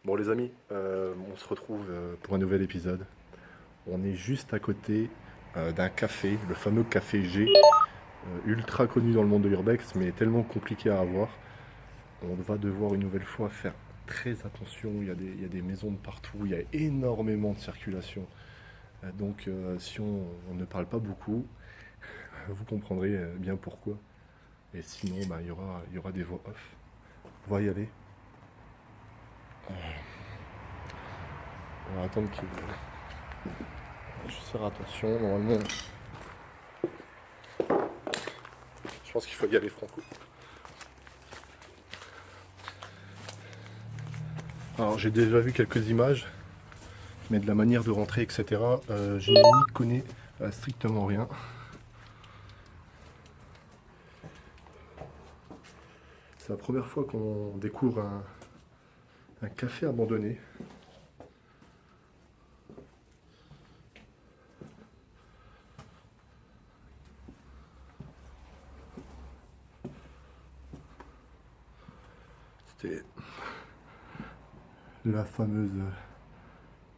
Bon les amis, on se retrouve pour un nouvel épisode. On est juste à côté d'un café, le fameux café G, ultra connu dans le monde de l'urbex, mais tellement compliqué à avoir. On va devoir une nouvelle fois faire très attention, il y a des maisons de partout, il y a énormément de circulation. Donc si on ne parle pas beaucoup, vous comprendrez bien pourquoi. Et sinon, bah, il y aura des voix off. On va y aller. On va attendre qu'il... Je vais faire attention, normalement... Je pense qu'il faut y aller franco. Alors j'ai déjà vu quelques images, mais de la manière de rentrer, etc., je n'y connais strictement rien. C'est la première fois qu'on découvre un café abandonné. C'était la fameuse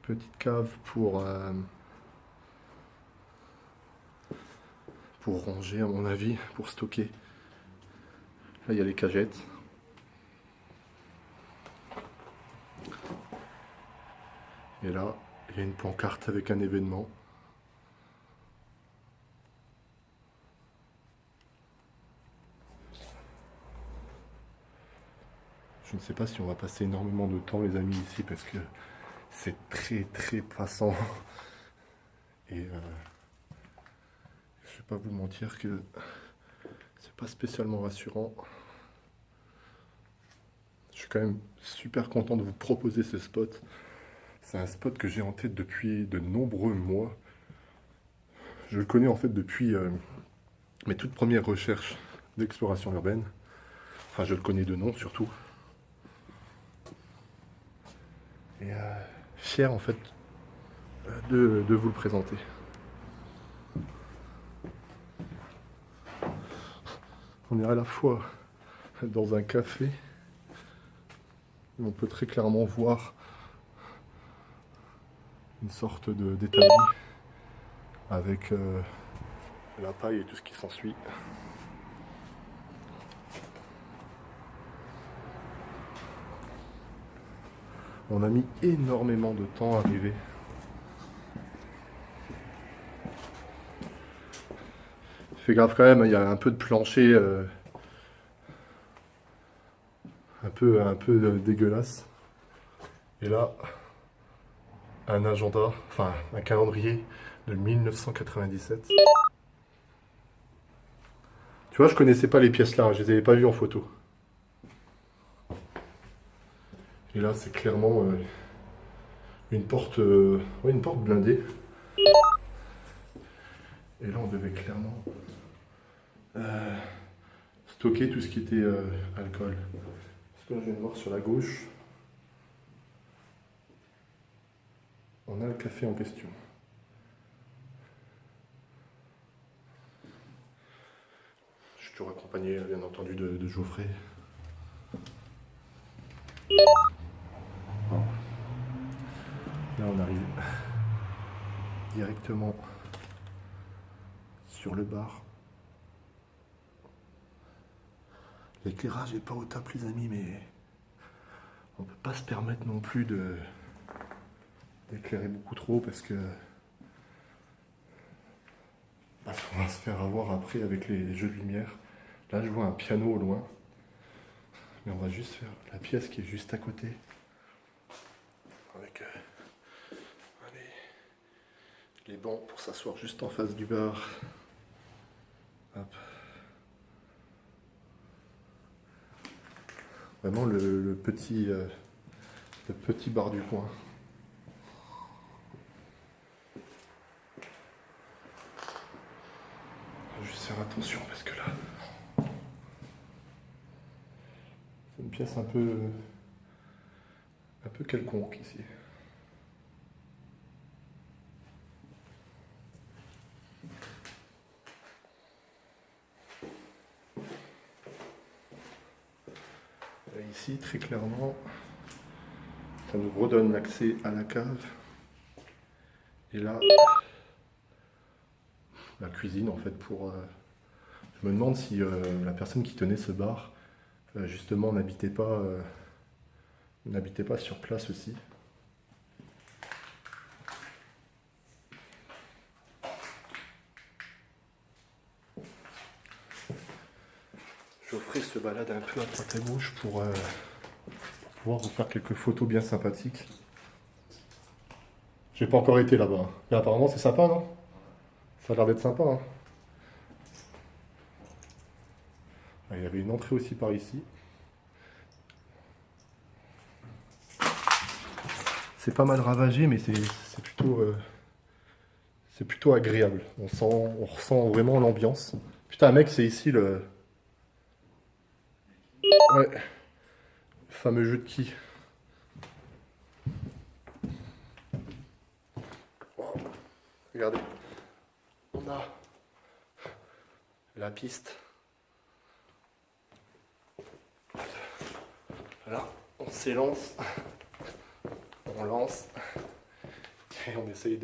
petite cave pour ranger, à mon avis, pour stocker. Là, il y a les cagettes. Et là, il y a une pancarte avec un événement. Je ne sais pas si on va passer énormément de temps, les amis, ici, parce que c'est très très passant. Et je vais pas vous mentir que c'est pas spécialement rassurant. Je suis quand même super content de vous proposer ce spot. C'est un spot que j'ai en tête depuis de nombreux mois. Je le connais en fait depuis mes toutes premières recherches d'exploration urbaine. Enfin, je le connais de nom surtout. Et fier en fait de vous le présenter. On est à la fois dans un café où on peut très clairement voir une sorte d'établi avec la paille et tout ce qui s'ensuit. On a mis énormément de temps à arriver. Fais gaffe quand même, il y a un peu de plancher un peu dégueulasse. Et là, un agenda, enfin un calendrier de 1997. Tu vois, je connaissais pas les pièces là, je les avais pas vues en photo. Et là, c'est clairement ouais, une porte blindée. Et là, on devait clairement stocker tout ce qui était alcool. Parce que là, je viens de voir sur la gauche, on a le café en question. Je suis toujours accompagné, bien entendu, de Geoffrey. Bon. Là, on arrive directement sur le bar. L'éclairage n'est pas au top, les amis, mais on peut pas se permettre non plus d'éclairer beaucoup trop parce que on va se faire avoir après avec les jeux de lumière. Là, je vois un piano au loin, mais on va juste faire la pièce qui est juste à côté avec allez, les bancs pour s'asseoir juste en face du bar. Hop. Vraiment le petit bar du coin. Faut juste faire attention parce que là, c'est une pièce un peu quelconque ici. Et ici, très clairement, Ça nous redonne l'accès à la cave. Et là, la cuisine en fait pour... je me demande si la personne qui tenait ce bar, justement, n'habitait pas sur place aussi. Geoffrey se balade un peu à droite à gauche pour pouvoir vous faire quelques photos bien sympathiques. J'ai pas encore été là-bas, mais apparemment c'est sympa, non? Ça a l'air d'être sympa, hein. Ah, il y avait une entrée aussi par ici. C'est pas mal ravagé, mais c'est plutôt agréable. On ressent vraiment l'ambiance. Putain, mec, c'est ici le... Ouais, le fameux jeu de qui. Wow. Regardez, on a la piste. Voilà, on s'élance, on lance et on essaye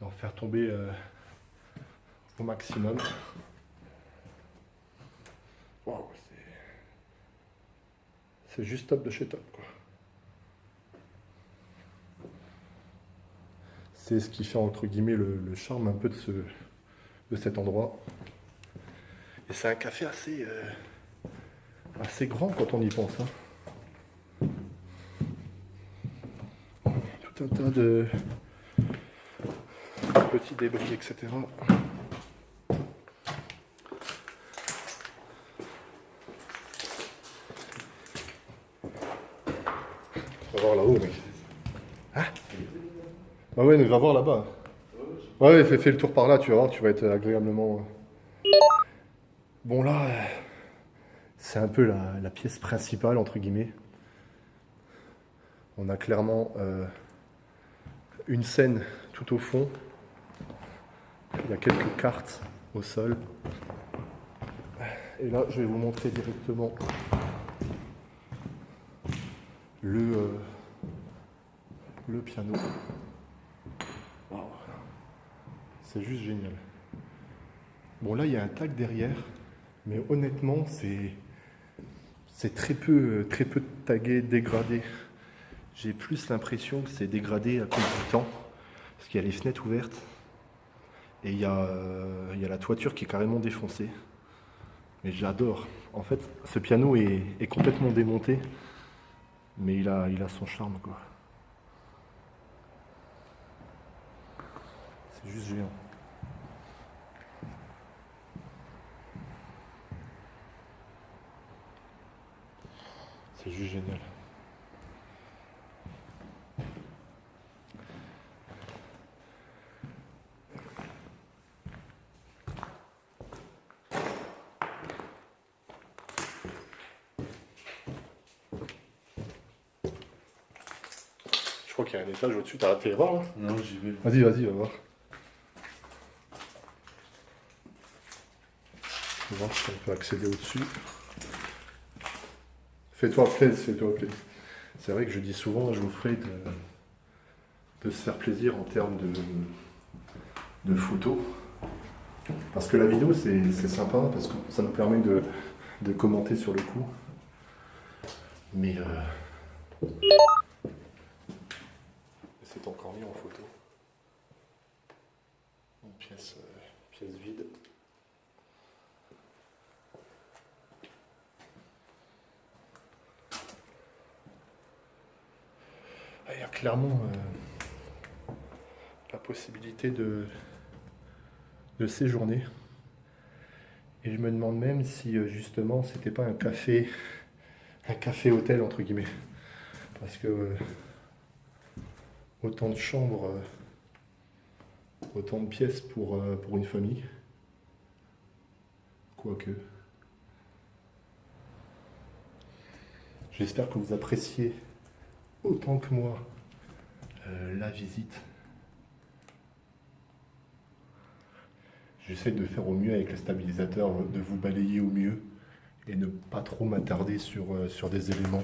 d'en faire tomber au maximum. Wow, c'est juste top de chez top, quoi. C'est ce qui fait entre guillemets le charme un peu de cet endroit. Et c'est un café assez grand quand on y pense, hein. Tout un tas de petits débris, etc. On va voir là-haut, mec. Hein? Ah ouais, mais va voir là-bas. Ouais, fais le tour par là, tu vas voir, tu vas être agréablement... Bon là, c'est un peu la pièce principale, entre guillemets. On a clairement une scène tout au fond. Il y a quelques cartes au sol. Et là, je vais vous montrer directement le piano. Wow. C'est juste génial. Bon, là, il y a un tag derrière, mais honnêtement, c'est très peu tagué, dégradé. J'ai plus l'impression que c'est dégradé à cause du temps, parce qu'il y a les fenêtres ouvertes, et il y a la toiture qui est carrément défoncée. Mais j'adore. En fait, ce piano est complètement démonté, mais il a son charme, quoi. C'est juste géant. C'est juste génial. Je crois qu'il y a un étage au-dessus. T'as raté les voir là? Non, j'y vais. Vas-y, va voir. On va voir si on peut accéder au-dessus. Fais-toi plaisir. C'est vrai que je dis souvent à Geoffrey de se faire plaisir en termes de photos. Parce que la vidéo, c'est sympa, parce que ça nous permet de commenter sur le coup. Mais c'est encore mieux en photo. Une pièce vide. Il y a clairement la possibilité de séjourner. Et je me demande même si justement c'était pas un café hôtel entre guillemets. Parce que autant de chambres, autant de pièces pour une famille. Quoique. J'espère que vous appréciez autant que moi la visite. J'essaie de faire au mieux avec le stabilisateur, de vous balayer au mieux et ne pas trop m'attarder sur des éléments.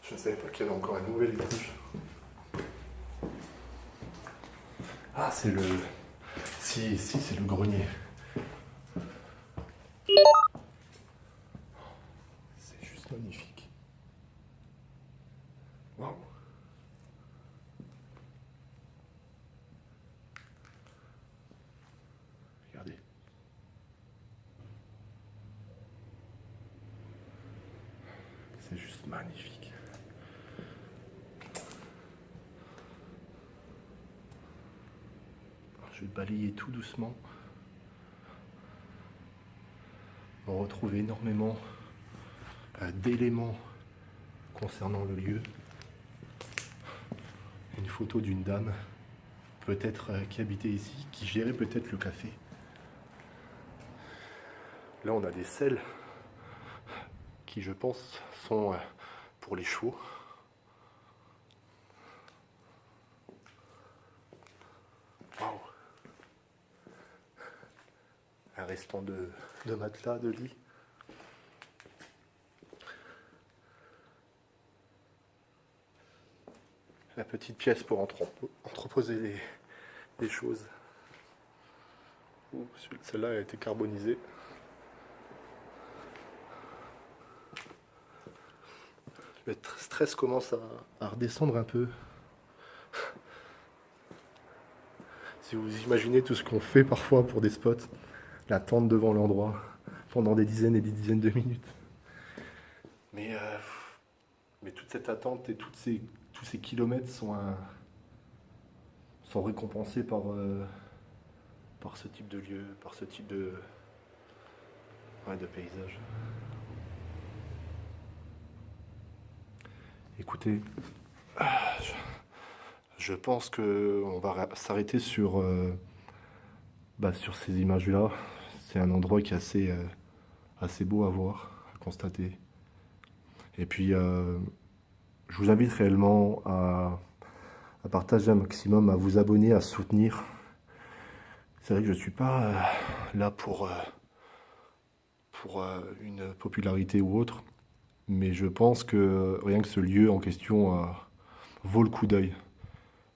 Je ne savais pas qu'il y avait encore un nouvel étage. Ah, c'est le... Si, c'est le grenier. C'est juste magnifique. Waouh. Regardez. C'est juste magnifique. Je vais balayer tout doucement. On retrouve énormément d'éléments concernant le lieu. Une photo d'une dame, peut-être qui habitait ici, qui gérait peut-être le café. Là, on a des selles qui, je pense, sont pour les chevaux. Waouh! Un restant de matelas, de lit. La petite pièce pour entreposer des choses. Celle-là a été carbonisée. Le stress commence à redescendre un peu. Si vous imaginez tout ce qu'on fait parfois pour des spots, l'attente devant l'endroit pendant des dizaines et des dizaines de minutes. Mais toute cette attente et tous ces kilomètres sont récompensés par ce type de lieu, par ce type de paysage. Écoutez, je pense qu'on va s'arrêter sur ces images-là. C'est un endroit qui est assez beau à voir, à constater. Et puis, je vous invite réellement à partager un maximum, à vous abonner, à soutenir. C'est vrai que je ne suis pas là pour une popularité ou autre, mais je pense que rien que ce lieu en question vaut le coup d'œil.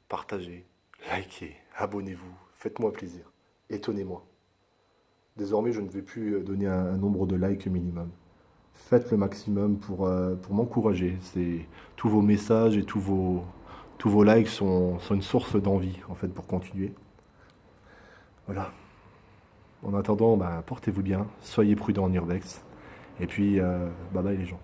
Partagez, likez, abonnez-vous, faites-moi plaisir, étonnez-moi. Désormais, je ne vais plus donner un nombre de likes minimum. Faites le maximum pour m'encourager. Tous vos messages et tous vos likes sont une source d'envie, en fait, pour continuer. Voilà. En attendant, portez-vous bien, soyez prudents en urbex. Et puis, bye bye les gens.